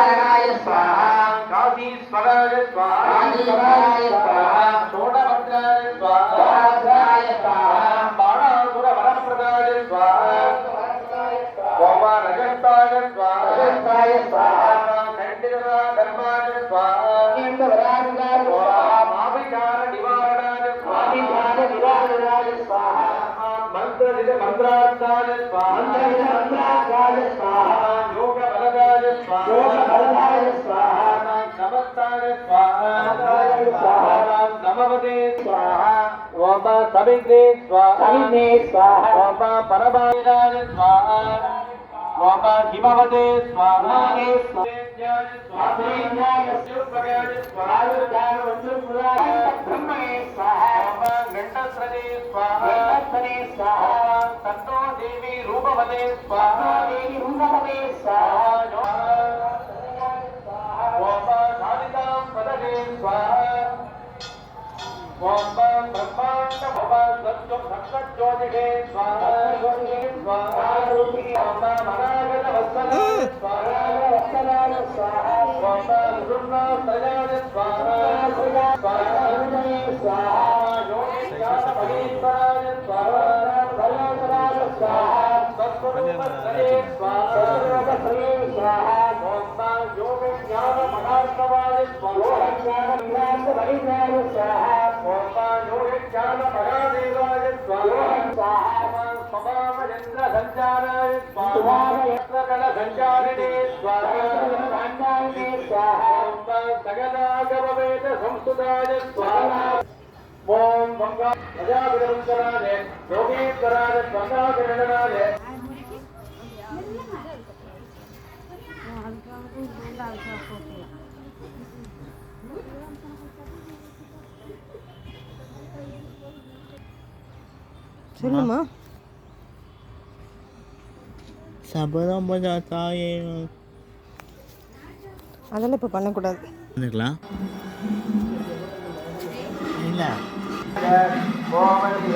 कालकाय स्वाहा काशीश्वराय स्वाहा काशीश्वराय स्वाहा षोडभद्राय स्वाहा षोडभद्राय स्वाहा बाणासुर वरप्रदाय स्वाहा ओम रजताय स्वाहा रजताय स्वाहा खंडिता धर्माय स्वाहा खंडवरागाय स्वाहा माभिचार निवारणाय स्वाहा माभिचार निवारणाय स्वाहा मंत्रजित मंत्रार्थाय स्वाहा मंत्रजित मंत्रार्थाय स्वाहा योग बलदाय स्वाहा योग बलदाय स्वाहा नमस्ताय स्वाहा नमस्ताय स्वाहा नमवते स्वाहा ओम सवित्रे स्वाहा सवित्रे स्वाहा ओम परमाय स्वाहा ओम हिमवते स्वाहा स्वाहा स्वाहा शिवभगाय स्वाहा ब्रह्मणे स्वाहा ओम गंडस्रने स्वाहा गंडस्रने स्वाहा तन्नो देवी रूपवते स्वाहा देवी रूपवते स्वाहा ओम सारितां पदगे स्वाहा ओम ब्रह्मांड भव सत्योतिषे स्वाहा स्वाहा ओम मनागत वत्सल स्वाहा वत्सलाय स्वाहा ओम ऋणात्रयाय स्वाहा स्वाहा स्वाहा योगेश्वर परीश्वराय स्वाहा परीश्वराय स्वाहा सत्स्वरूपस्वरे स्वाहा सत्स्वरूपस्वरे स्वाहा ओम योग ज्ञान महात्मवाय स्वाहा ज्ञान महात्मवाय स्वाहा ओम योग ज्ञान महादेवाय स्वाहा स्वाहा स्वभावयंत्र संचाराय स्वाहा यत्र संचारिणे स्वाहा संचारिणे स्वाहा ओम सकलागमवेद संस्तुताय स्वाहा ओम मंगा प्रजापतिवंदनाय योगेश्वराय स्वाहाकरणनाय சொல்லுமா சபதம் தாயே அதெல்லாம் இப்போ பண்ணக்கூடாது இல்லை கோமதி